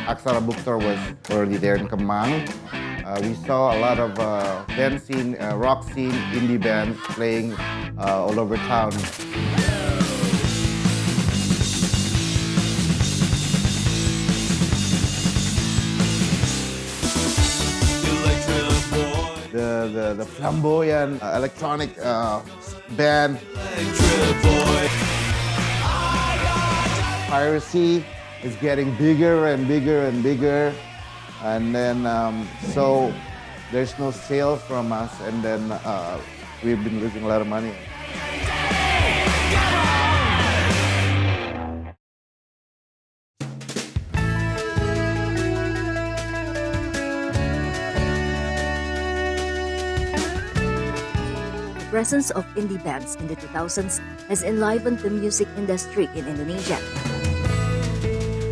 Aksara bookstore was already there in Kemang. We saw a lot of band scene, rock scene, indie bands playing all over town. The flamboyant electronic band. Piracy is getting bigger and bigger and bigger, and then so there's no sales from us, and then we've been losing a lot of money. The presence of indie bands in the 2000s has enlivened the music industry in Indonesia.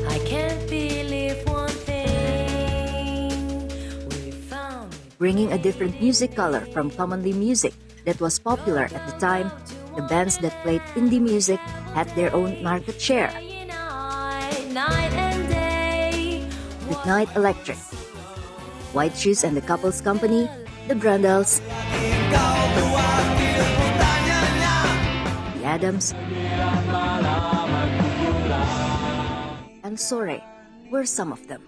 I can't believe one thing we found. Bringing a different music color from commonly music that was popular at the time, the bands that played indie music had their own market share. Night and day. Midnight Electric, White Shoes and the Couples Company, The Brandals, The Adams, and Sore were some of them.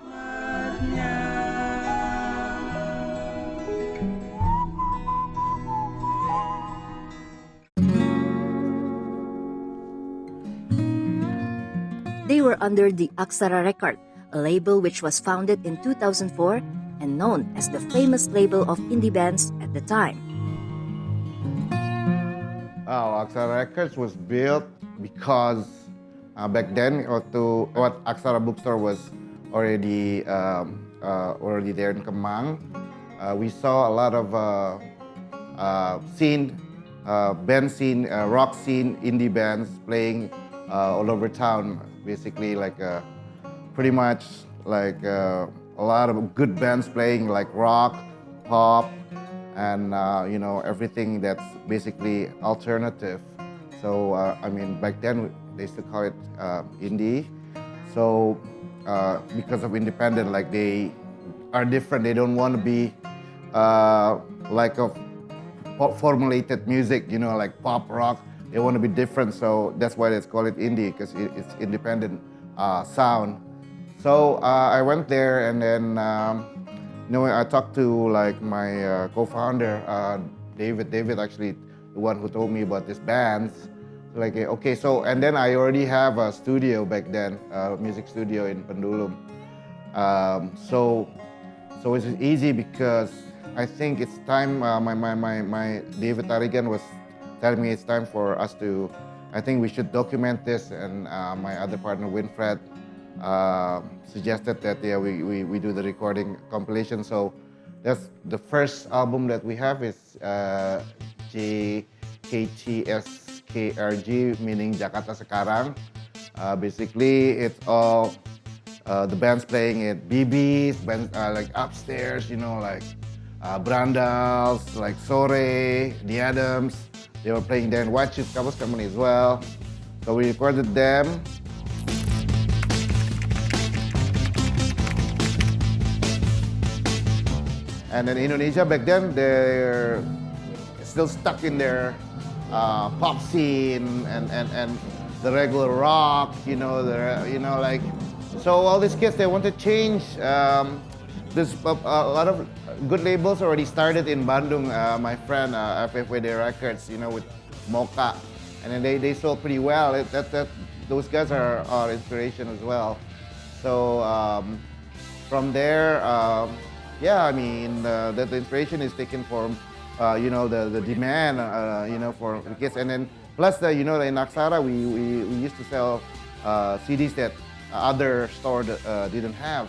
They were under the Aksara record, a label which was founded in 2004 and known as the famous label of indie bands at the time. Aksara Records was built because back then, what Aksara bookstore was already there in Kemang. We saw a lot of band scene, rock scene, indie bands playing all over town. Basically, like pretty much like a lot of good bands playing like rock, pop, and everything that's basically alternative. So I mean, back then they used to call it indie. So because of independent, like they are different. They don't want to be like a formulated music, like pop rock. They want to be different. So that's why let's call it indie, because it's independent sound. So I went there, and then I talked to like my co-founder, David. David actually the one who told me about these bands. Like, okay, so, and then I already have a studio back then, music studio in Pendulum. So it's easy because I think it's time. My David Tarigan was telling me it's time for us to. I think we should document this, and my other partner Winfred suggested that we do the recording compilation. So that's the first album that we have is JKTSKRG, meaning Jakarta Sekarang. Basically, it's all the bands playing it. BBs, bands like Upstairs, like Brandals, like Sore, The Adams. They were playing there in White Shoes Couples Company as well. So we recorded them. And then Indonesia back then, they're still stuck in their pop scene and the regular rock, like. So all these kids, they want to change. There's a lot of good labels already started in Bandung. My friend FFWD Records, with Mocha, and then they sold pretty well. Those guys are our inspiration as well. So from there, I mean, the inspiration is taken from the demand, for the kids, and then plus in Aksara we used to sell CDs that other store didn't have.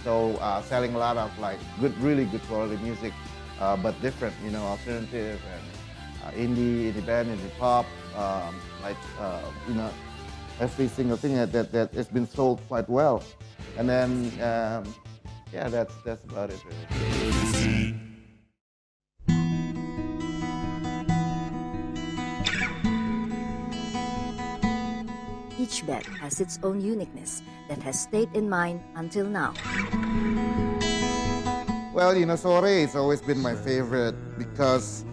So selling a lot of like really good quality music, but different, alternative and indie band, indie pop, every single thing that has been sold quite well. And then that's about it really. each band has its own uniqueness that has stayed in mind until now. Well, Sore it's always been my favorite because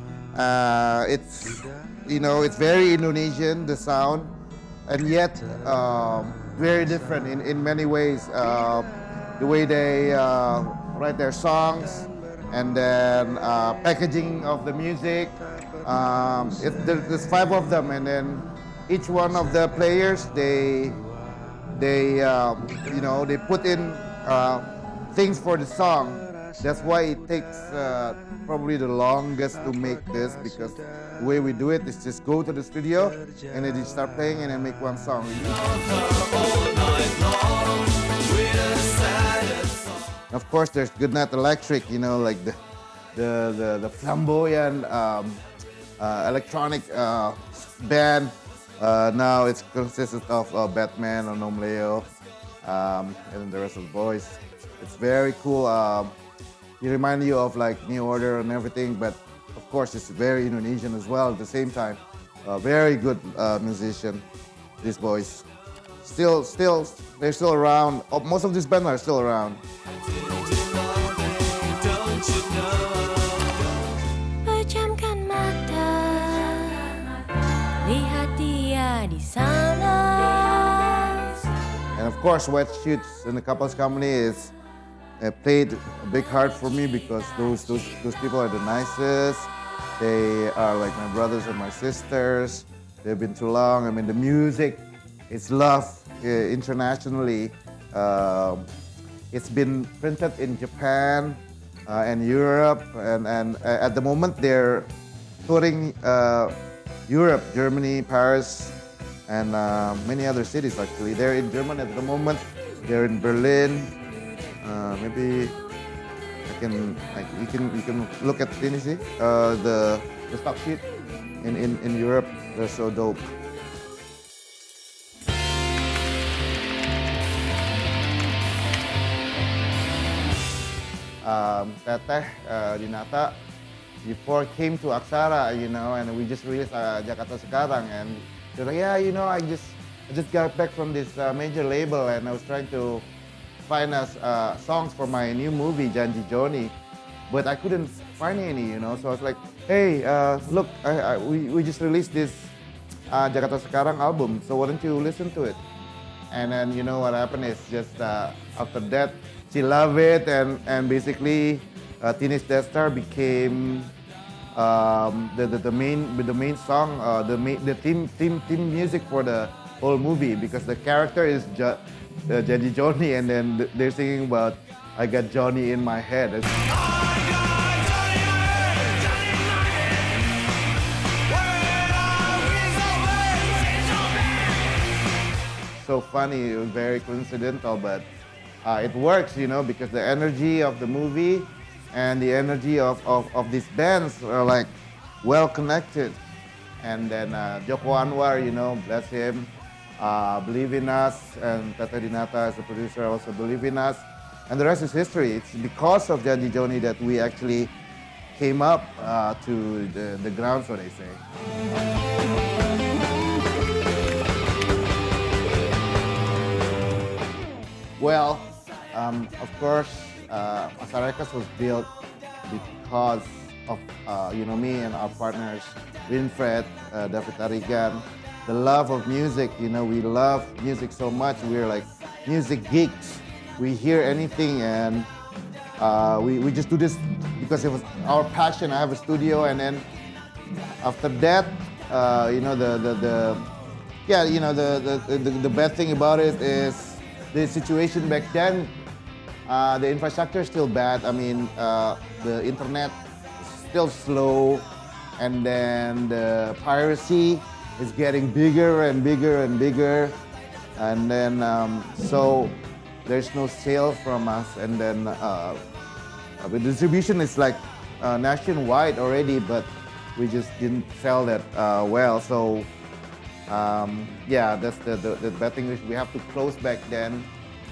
it's it's very Indonesian, the sound, and yet very different in many ways. The way they write their songs, and then packaging of the music. There's five of them, and then each one of the players they put in things for the song. That's why it takes probably the longest to make this, because the way we do it is just go to the studio and then you start playing and then make one song. Of course, there's Goodnight Electric, like the flamboyant electronic band. Now it consists of Batman, Onom Leo, and the rest of the boys. It's very cool. It reminds you of like New Order and everything, but of course it's very Indonesian as well at the same time. Very good musician, these boys. They're still around. Most of these bands are still around. Pejamkan mata, lihat dia di sana. And of course, Wet Shoots and the Couples Company played a big heart for me, because those people are the nicest. They are like my brothers and my sisters. They've been too long. I mean, the music is loved internationally. It's been printed in Japan and Europe, and at the moment they're touring Europe, Germany, Paris, and many other cities actually. They're in Germany at the moment. They're in Berlin. Maybe you can look at Kini, the stock sheet in Europe. They're so dope. Teteh Dinata before came to Aksara, and we just released Jakarta Sekarang, and they're like, yeah, I just got back from this major label, and I was trying to find us songs for my new movie Janji Joni, but I couldn't find any, So I was like, hey, look, we just released this Jakarta Sekarang album, so why don't you listen to it? And then what happened is just after that she loved it, and basically Teenage Death Star became the main song, the theme music for the whole movie, because the character is Janji Johnny, and then they're singing about I got Johnny in my head. So funny, it was very coincidental, but it works, because the energy of the movie and the energy of these bands are like well connected. And then Joko Anwar, bless him, believe in us, and Tata Dinata as a producer also believe in us. And the rest is history. It's because of Janji Joni that we actually came up to the ground, so they say. Well, of course, Aksara was built because of me and our partners, Winfred, David Arigan, the love of music. We love music so much. We're like music geeks. We hear anything, and we just do this because it was our passion. I have a studio, and then after that, the bad thing about it is the situation back then. The infrastructure is still bad. I mean, the internet is still slow, and then the piracy is getting bigger and bigger and bigger, and then so there's no sale from us, and then the distribution is like nationwide already, but we just didn't sell that well. So that's the bad thing is we have to close back then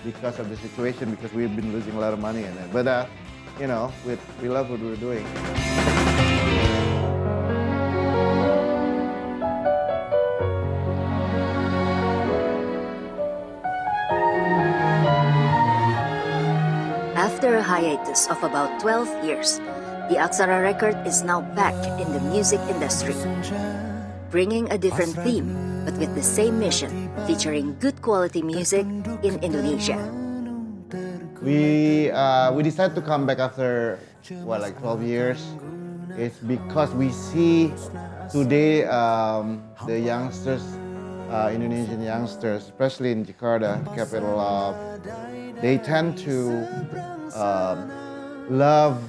because of the situation, because we've been losing a lot of money in it. But we love what we're doing. After a hiatus of about 12 years, the Aksara record is now back in the music industry, bringing a different theme but with the same mission, featuring good quality music in Indonesia. We decided to come back after like 12 years. It's because we see today the youngsters, Indonesian youngsters, especially in Jakarta, capital of, they tend to love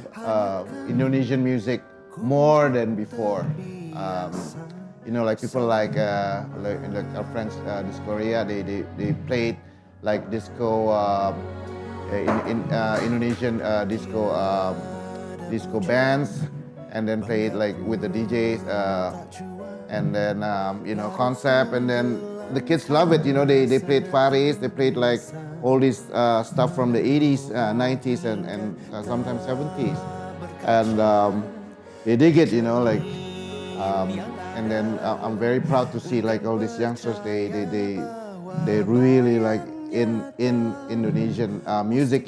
Indonesian music more than before. Like people like our friends Korea, they played like disco in Indonesian disco bands, and then played like with the DJs, and then concept, and then the kids love it. They played Faris, they played like all this stuff from the 80s, 90s, and sometimes 70s, and they dig it. And then I'm very proud to see like all these youngsters. They really like in Indonesian music.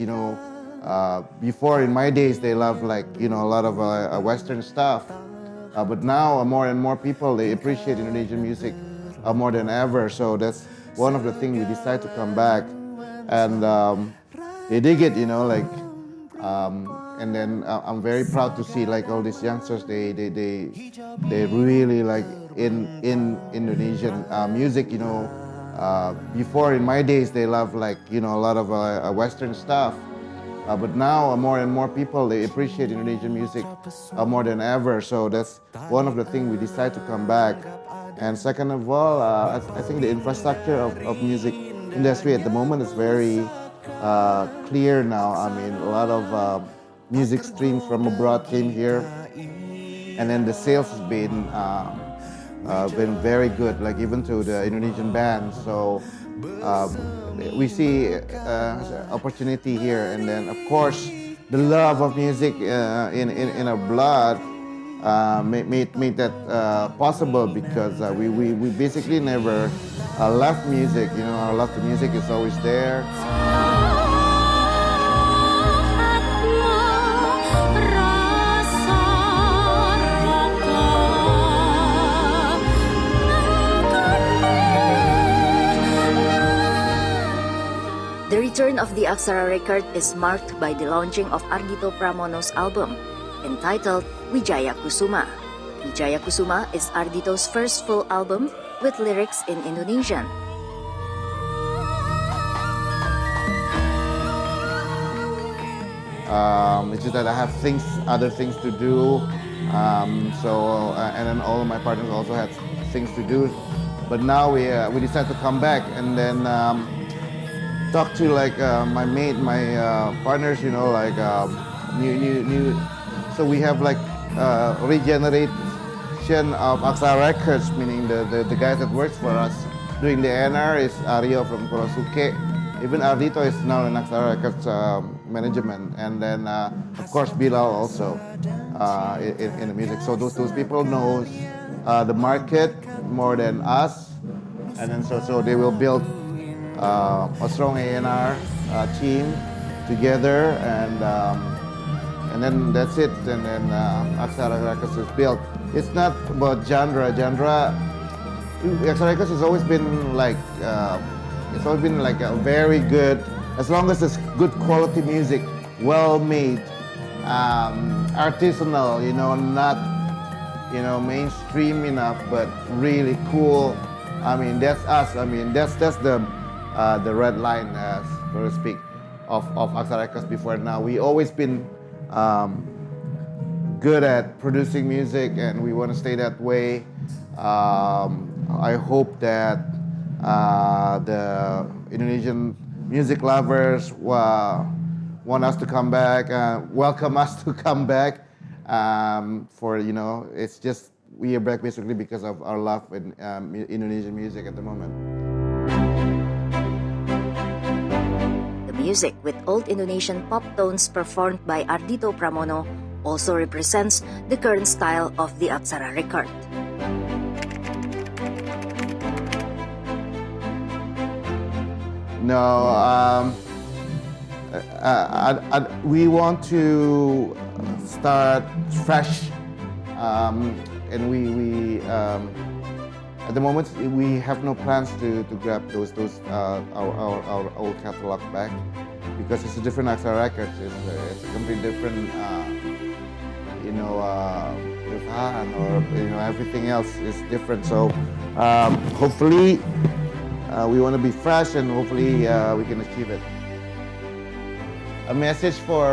Before in my days they loved like a lot of Western stuff, but now more and more people, they appreciate Indonesian music more than ever. So that's one of the things we decided to come back, and they dig it. And then I'm very proud to see like all these youngsters. They really like in Indonesian music. Before in my days they loved like a lot of Western stuff, but now more and more people, they appreciate Indonesian music more than ever. So that's one of the things we decided to come back. And second of all, I think the infrastructure of music industry at the moment is very clear now. I mean, a lot of music streams from abroad came here, and then the sales has been very good, like even to the Indonesian bands. So we see opportunity here, and then of course the love of music in our blood made that possible, because we basically never left music. Our love to music is always there. The return of the Aksara record is marked by the launching of Ardhito Pramono's album, entitled Wijaya Kusuma. Wijaya Kusuma is Ardhito's first full album with lyrics in Indonesian. It's just that I have other things to do. And then all of my partners also had things to do. But now we decided to come back, and then talk to like my partners, new. So we have like regeneration of Aksara Records, meaning the guys that works for us doing the A&R is Aryo from Kurosuke. Even Ardhito is now in Aksara Records management, and then of course Bilal also in the music. So those people knows the market more than us, and then so they will build a strong A&R team together, and then that's it. And then Aksara Records is built. It's not about genre. Aksara Records has always been like a very good, as long as it's good quality music, well made, artisanal. Not mainstream enough, but really cool. I mean, that's us. I mean, that's the red line, so to speak, of Aksara Records before and now. We always been good at producing music, and we want to stay that way. I hope that the Indonesian music lovers want us to come back, welcome us to come back. It's just we are back basically because of our love in Indonesian music at the moment. The music with old Indonesian pop tones performed by Ardhito Pramono also represents the current style of the Aksara record. No, we want to start fresh, and we at the moment we have no plans to grab our old catalog back, because it's a different Aksara record. It's a completely different Irfan, or everything else is different. So hopefully we want to be fresh, and hopefully we can achieve it. A message for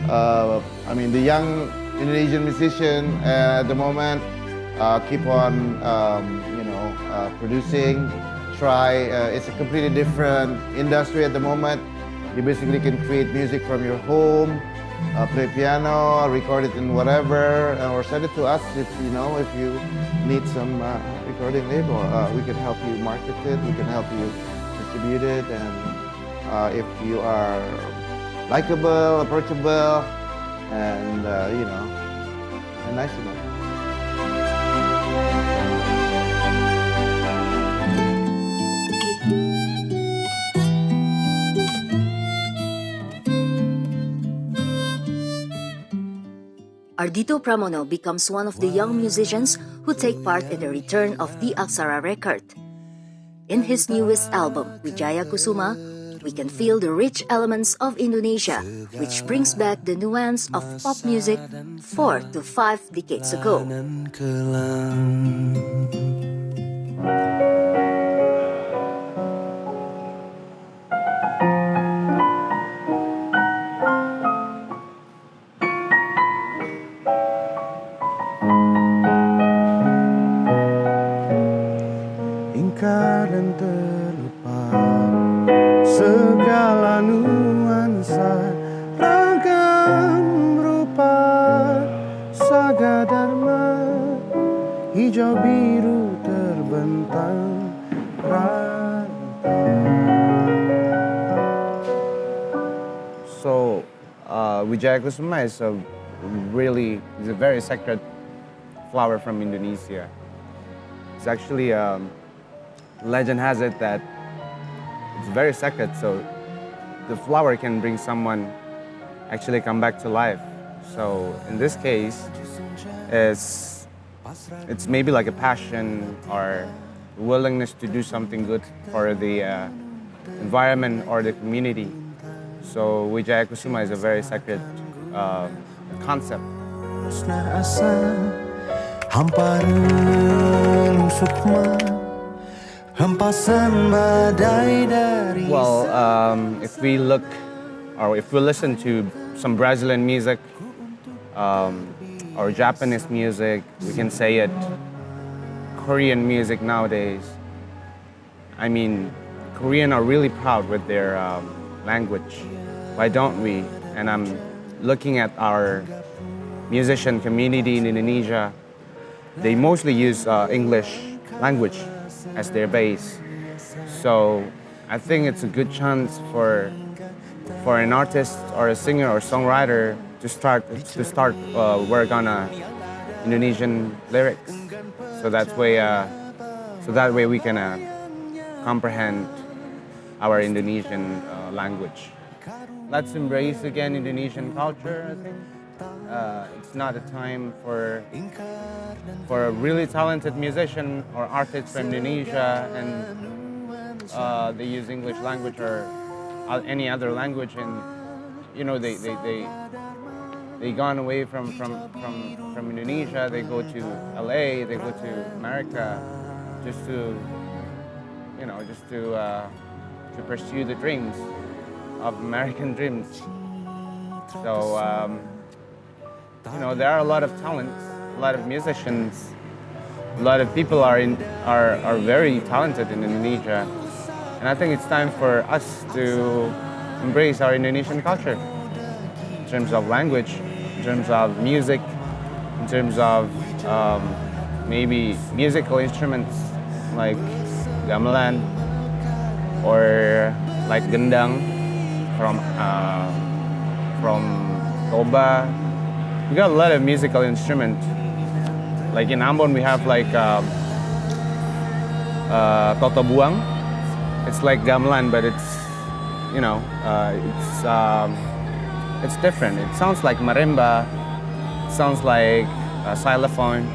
the young Indonesian musician at the moment. Keep on producing. Try. It's a completely different industry at the moment. You basically can create music from your home, play piano, record it in whatever, or send it to us if you need some recording label. We can help you market it. We can help you distribute it, and if you are likable, approachable, and nice enough. Ardito Pramono becomes one of the young musicians who take part in the return of the Aksara record. In his newest album, Wijaya Kusuma, we can feel the rich elements of Indonesia, which brings back the nuance of pop music 4 to 5 decades ago. Ingkar dan terlupa segala nuansa ragam rupa saga dharma hijau biru terbentang rantau. So Wijaya Kusuma is a very sacred flower from Indonesia. It's actually legend has it that it's very sacred, so the flower can bring someone actually come back to life. So in this case, it's maybe like a passion or willingness to do something good for the environment or the community. So Wijaya Kusuma is a very sacred concept. Well, if we look or if we listen to some Brazilian music or Japanese music, we can say it, Korean music nowadays. I mean, Korean are really proud with their language. Why don't we? And I'm looking at our musician community in Indonesia. They mostly use English language as their base. So I think it's a good chance for an artist or a singer or songwriter to start work on Indonesian lyrics. So that way we can comprehend our Indonesian language. Let's embrace again Indonesian culture, I think. It's not a time for a really talented musician or artist from Indonesia and they use English language or any other language, and they gone away from Indonesia. They go to LA, they go to America just to pursue the dreams of American dreams. So there are a lot of talents, a lot of musicians, a lot of people are very talented in Indonesia, and I think it's time for us to embrace our Indonesian culture in terms of language, in terms of music, in terms of maybe musical instruments like gamelan or like gendang from Toba. We got a lot of musical instruments. Like in Ambon, we have like Toto Buang. It's like gamelan, but it's different. It sounds like marimba. It sounds like xylophone.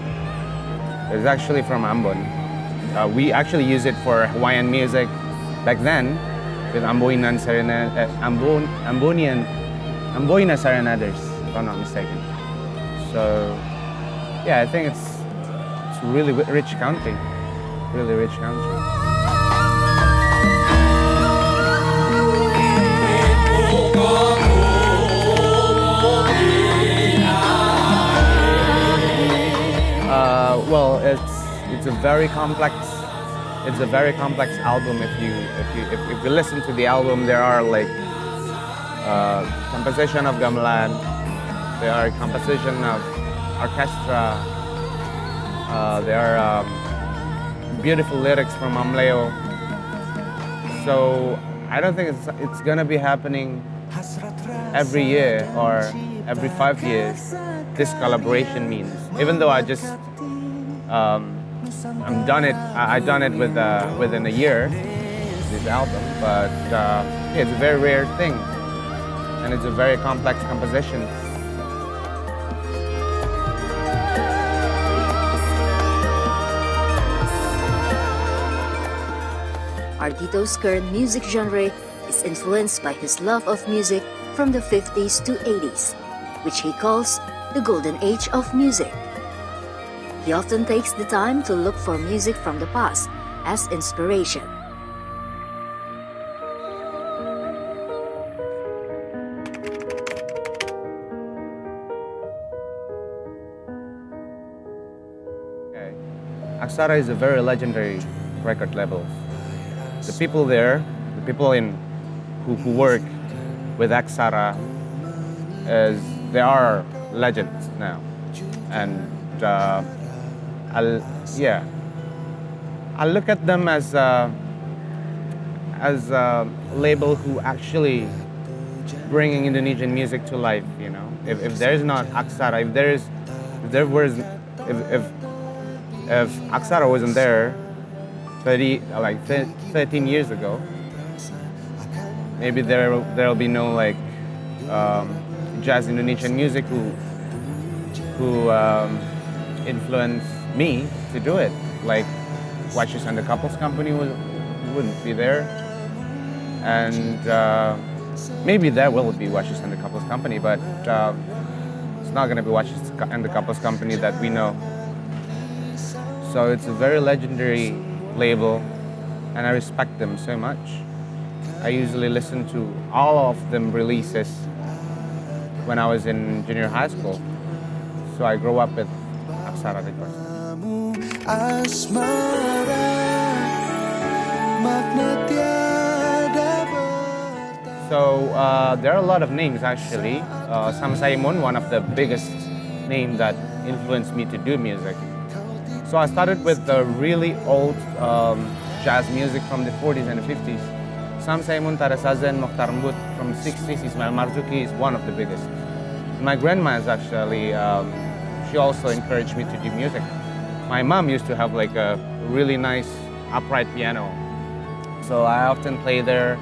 It's actually from Ambon. We actually use it for Hawaiian music back then with Amboina serenaders, if I'm not mistaken. So, yeah, I think it's a really rich country, really rich country. Well, it's a very complex album. If you listen to the album, there are like composition of gamelan, there are composition of orchestra, there are beautiful lyrics from Amleo. So I don't think it's gonna be happening every year or every 5 years. This collaboration means, even though I just I done it within a year, this album, but yeah, it's a very rare thing, and it's a very complex composition. Ardito's current music genre is influenced by his love of music from the 50s to 80s, which he calls the golden age of music. He often takes the time to look for music from the past as inspiration. Okay. Aksara is a very legendary record label. The people there, the people who work with Aksara, they are legends now, and I look at them as a label who actually bringing Indonesian music to life. You know, if there is not Aksara, if Aksara wasn't there 13 years ago, maybe there'll be no like jazz Indonesian music who influenced me to do it. Like Watches and the Couples Company wouldn't be there, and maybe there will be Watches and the Couples Company, but it's not going to be Watches and the Couples Company that we know. So it's a very legendary label, and I respect them so much. I usually listen to all of them releases when I was in junior high school. So I grew up with Aksara Records. So there are a lot of names actually. Sam Simon, one of the biggest names that influenced me to do music. So I started with the really old jazz music from the 40s and the 50s. Sam Simon, Tara Sazen, Mokhtar Mbut from the 60s, Ismail Marzuki is one of the biggest. My grandma is actually, she also encouraged me to do music. My mom used to have like a really nice upright piano. So I often play there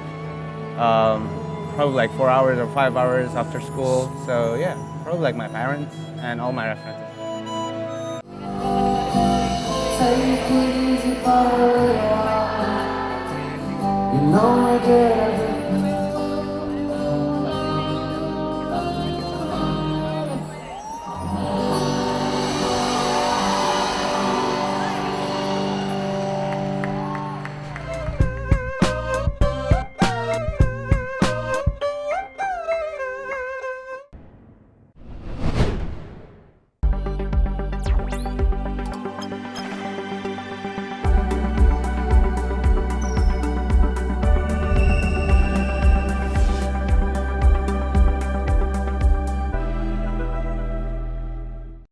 probably like 4 hours or 5 hours after school. So yeah, probably like my parents and all my references. You know I get